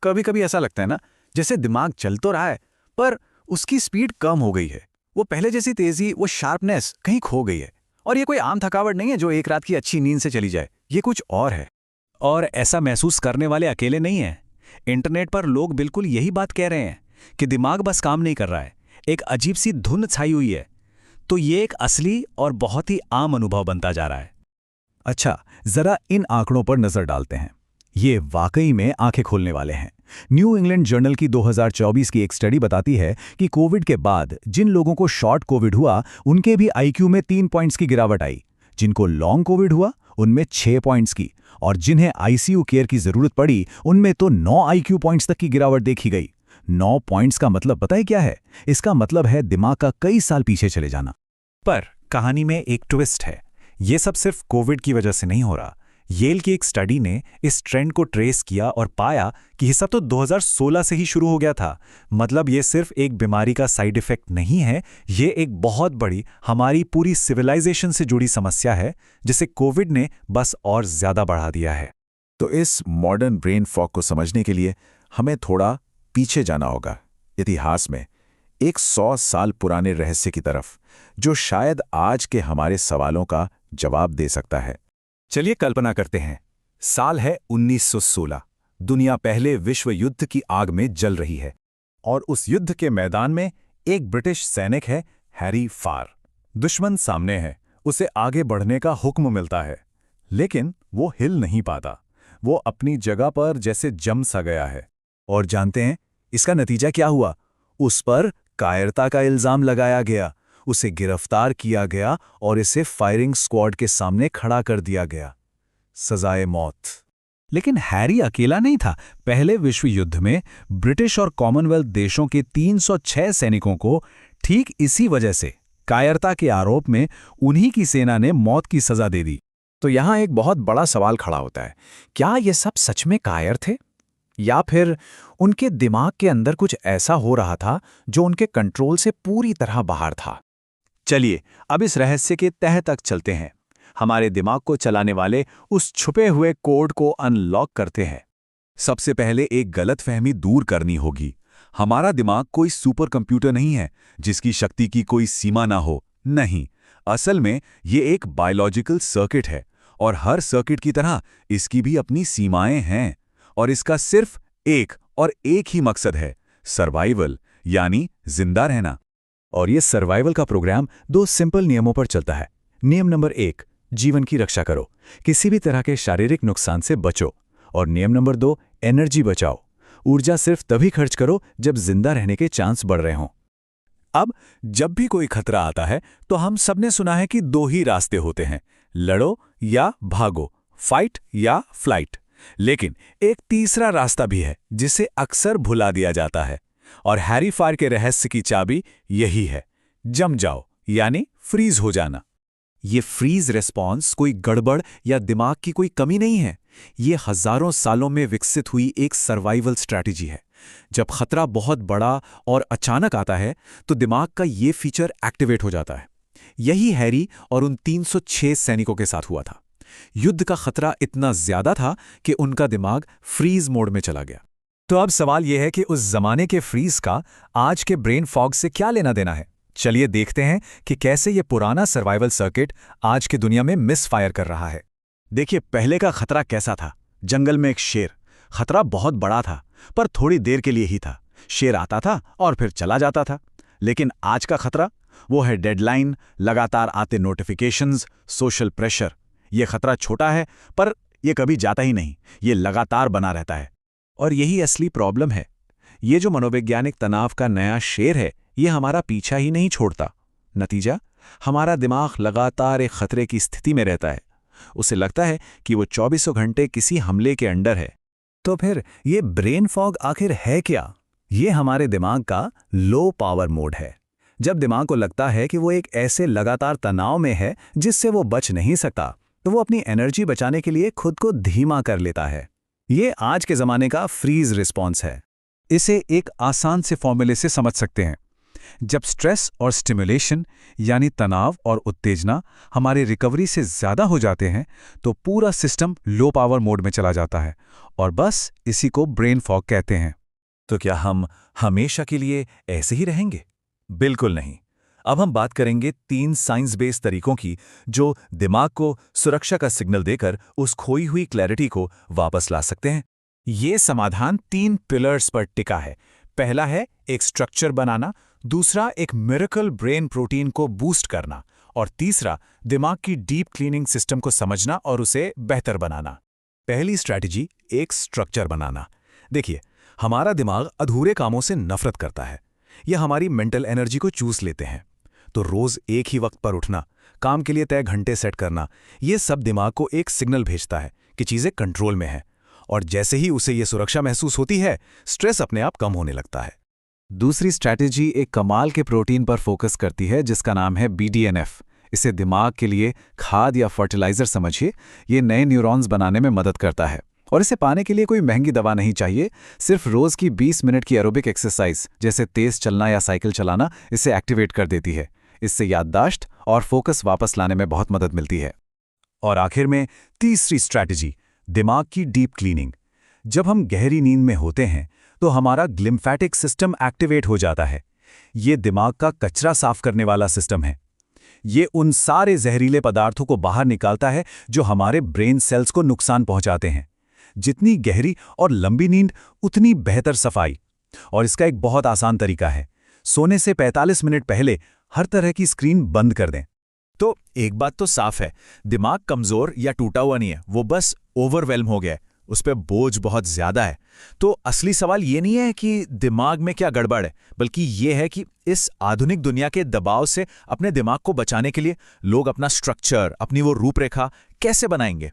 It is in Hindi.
कभी कभी ऐसा लगता है ना, जैसे दिमाग चल तो रहा है पर उसकी स्पीड कम हो गई है। वो पहले जैसी तेजी, वो शार्पनेस कहीं खो गई है। और ये कोई आम थकावट नहीं है जो एक रात की अच्छी नींद से चली जाए, ये कुछ और है। और ऐसा महसूस करने वाले अकेले नहीं हैं। इंटरनेट पर लोग बिल्कुल यही बात कह रहे हैं कि दिमाग बस काम नहीं कर रहा है, एक अजीब सी धुन छाई हुई है। तो ये एक असली और बहुत ही आम अनुभव बनता जा रहा है। अच्छा, जरा इन आंकड़ों पर नजर डालते हैं। ये वाकई में आंखें खोलने वाले हैं। न्यू इंग्लैंड जर्नल की 2024 की एक स्टडी बताती है कि कोविड के बाद जिन लोगों को शॉर्ट कोविड हुआ, उनके भी आईक्यू में 3 पॉइंट्स की गिरावट आई। जिनको लॉन्ग कोविड हुआ, उनमें 6 पॉइंट्स की, और जिन्हें आईसीयू केयर की जरूरत पड़ी, उनमें तो 9 आईक्यू पॉइंट्स तक की गिरावट देखी गई। 9 पॉइंट्स का मतलब पता है क्या है? इसका मतलब है दिमाग का कई साल पीछे चले जाना। पर कहानी में एक ट्विस्ट है। ये सब सिर्फ कोविड की वजह से नहीं हो रहा। येल की एक स्टडी ने इस ट्रेंड को ट्रेस किया और पाया कि ये सब तो 2016 से ही शुरू हो गया था। मतलब ये सिर्फ एक बीमारी का साइड इफेक्ट नहीं है, ये एक बहुत बड़ी हमारी पूरी सिविलाइजेशन से जुड़ी समस्या है, जिसे कोविड ने बस और ज्यादा बढ़ा दिया है। तो इस मॉडर्न ब्रेन फॉग को समझने के लिए हमें थोड़ा पीछे जाना होगा, इतिहास में, एक 100 साल पुराने रहस्य की तरफ, जो शायद आज के हमारे सवालों का जवाब दे सकता है। चलिए कल्पना करते हैं। साल है 1916। दुनिया पहले विश्व युद्ध की आग में जल रही है और उस युद्ध के मैदान में एक ब्रिटिश सैनिक है, हैरी फार। दुश्मन सामने है, उसे आगे बढ़ने का हुक्म मिलता है, लेकिन वो हिल नहीं पाता। वो अपनी जगह पर जैसे जम सा गया है। और जानते हैं इसका नतीजा क्या हुआ? उस पर कायरता का इल्जाम लगाया गया, उसे गिरफ्तार किया गया और इसे फायरिंग स्क्वाड के सामने खड़ा कर दिया गया। सजाए मौत। लेकिन हैरी अकेला नहीं था। पहले विश्व युद्ध में ब्रिटिश और कॉमनवेल्थ देशों के 306 सैनिकों को ठीक इसी वजह से, कायरता के आरोप में, उन्हीं की सेना ने मौत की सजा दे दी। तो यहां एक बहुत बड़ा सवाल खड़ा होता है, क्या ये सब सच में कायर थे, या फिर उनके दिमाग के अंदर कुछ ऐसा हो रहा था जो उनके कंट्रोल से पूरी तरह बाहर था? चलिए अब इस रहस्य के तह तक चलते हैं। हमारे दिमाग को चलाने वाले उस छुपे हुए कोड को अनलॉक करते हैं। सबसे पहले एक गलतफहमी दूर करनी होगी। हमारा दिमाग कोई सुपर कंप्यूटर नहीं है जिसकी शक्ति की कोई सीमा ना हो। नहीं, असल में ये एक बायोलॉजिकल सर्किट है, और हर सर्किट की तरह इसकी भी अपनी सीमाएं हैं। और इसका सिर्फ एक ही मकसद है, सर्वाइवल, यानी जिंदा रहना। और ये सर्वाइवल का प्रोग्राम 2 सिंपल नियमों पर चलता है। नियम नंबर 1, जीवन की रक्षा करो, किसी भी तरह के शारीरिक नुकसान से बचो। और नियम नंबर 2, एनर्जी बचाओ, ऊर्जा सिर्फ तभी खर्च करो जब जिंदा रहने के चांस बढ़ रहे हों। अब जब भी कोई खतरा आता है तो हम सबने सुना है कि 2 ही रास्ते होते हैं, लड़ो या भागो, फाइट या फ्लाइट। लेकिन एक तीसरा रास्ता भी है जिसे अक्सर भुला दिया जाता है, और हैरी फार के रहस्य की चाबी यही है, जम जाओ, यानी फ्रीज हो जाना। ये फ्रीज रिस्पॉन्स कोई गड़बड़ या दिमाग की कोई कमी नहीं है, ये हजारों सालों में विकसित हुई एक सर्वाइवल स्ट्रैटेजी है। जब खतरा बहुत बड़ा और अचानक आता है तो दिमाग का ये फीचर एक्टिवेट हो जाता है। यही हैरी और उन 306 सैनिकों के साथ हुआ था। युद्ध का खतरा इतना ज्यादा था कि उनका दिमाग फ्रीज मोड में चला गया। तो अब सवाल यह है कि उस जमाने के फ्रीज का आज के ब्रेन फॉग से क्या लेना देना है। चलिए देखते हैं कि कैसे ये पुराना सर्वाइवल सर्किट आज की दुनिया में मिसफायर कर रहा है। देखिए, पहले का खतरा कैसा था। जंगल में एक शेर। खतरा बहुत बड़ा था, पर थोड़ी देर के लिए ही था। शेर आता था और फिर चला जाता था। लेकिन आज का खतरा, वो है डेडलाइन, लगातार आते नोटिफिकेशंस, सोशल प्रेशर। ये खतरा छोटा है, पर ये कभी जाता ही नहीं, ये लगातार बना रहता है। और यही असली प्रॉब्लम है। ये जो मनोवैज्ञानिक तनाव का नया शेर है, ये हमारा पीछा ही नहीं छोड़ता। नतीजा, हमारा दिमाग लगातार एक खतरे की स्थिति में रहता है। उसे लगता है कि वो 24 घंटे किसी हमले के अंडर है। तो फिर ये ब्रेन फॉग आखिर है क्या? ये हमारे दिमाग का लो पावर मोड है। जब दिमाग को लगता है कि वो एक ऐसे लगातार तनाव में है जिससे वो बच नहीं सकता, तो वो अपनी एनर्जी बचाने के लिए खुद को धीमा कर लेता है। ये आज के ज़माने का फ्रीज रिस्पॉन्स है। इसे एक आसान से फॉर्मूले से समझ सकते हैं। जब स्ट्रेस और स्टिमुलेशन, यानी तनाव और उत्तेजना, हमारे रिकवरी से ज़्यादा हो जाते हैं, तो पूरा सिस्टम लो पावर मोड में चला जाता है और बस इसी को ब्रेन फॉग कहते हैं। तो क्या हम हमेशा के लिए ऐसे ही रहेंगे? बिल्कुल नहीं। अब हम बात करेंगे 3 साइंस बेस्ड तरीकों की जो दिमाग को सुरक्षा का सिग्नल देकर उस खोई हुई क्लैरिटी को वापस ला सकते हैं। ये समाधान 3 पिलर्स पर टिका है। पहला है एक स्ट्रक्चर बनाना, दूसरा एक मिरेकल ब्रेन प्रोटीन को बूस्ट करना, और तीसरा दिमाग की डीप क्लीनिंग सिस्टम को समझना और उसे बेहतर बनाना। पहली स्ट्रैटेजी, एक स्ट्रक्चर बनाना। देखिए, हमारा दिमाग अधूरे कामों से नफरत करता है। यह हमारी मेंटल एनर्जी को चूस लेते हैं। तो रोज एक ही वक्त पर उठना, काम के लिए तय घंटे सेट करना, ये सब दिमाग को एक सिग्नल भेजता है कि चीजें कंट्रोल में हैं। और जैसे ही उसे ये सुरक्षा महसूस होती है, स्ट्रेस अपने आप कम होने लगता है। दूसरी स्ट्रैटेजी एक कमाल के प्रोटीन पर फोकस करती है जिसका नाम है BDNF। इसे दिमाग के लिए खाद या फर्टिलाइजर समझिए। ये नए न्यूरॉन्स बनाने में मदद करता है और इसे पाने के लिए कोई महंगी दवा नहीं चाहिए। सिर्फ रोज की 20 मिनट की एरोबिक एक्सरसाइज जैसे तेज चलना या साइकिल चलाना इसे एक्टिवेट कर देती है। इससे याददाश्त और फोकस वापस लाने में बहुत मदद मिलती है। और आखिर में तीसरी स्ट्रैटेजी, दिमाग की डीप क्लीनिंग। जब हम गहरी नींद में होते हैं तो हमारा ग्लिम्फेटिक सिस्टम एक्टिवेट हो जाता है। ये दिमाग का कचरा साफ करने वाला सिस्टम है। ये उन सारे जहरीले पदार्थों को बाहर निकालता है जो हमारे ब्रेन सेल्स को नुकसान पहुंचाते हैं। जितनी गहरी और लंबी नींद उतनी बेहतर सफाई। और इसका एक बहुत आसान तरीका है, सोने से 45 मिनट पहले हर तरह की स्क्रीन बंद कर दें। तो एक बात तो साफ है, दिमाग कमजोर या टूटा हुआ नहीं है, वो बस ओवरवेल्म हो गया है, उस पर बोझ बहुत ज्यादा है। तो असली सवाल ये नहीं है कि दिमाग में क्या गड़बड़ है, बल्कि ये है कि इस आधुनिक दुनिया के दबाव से अपने दिमाग को बचाने के लिए लोग अपना स्ट्रक्चर, अपनी वो रूपरेखा कैसे बनाएंगे।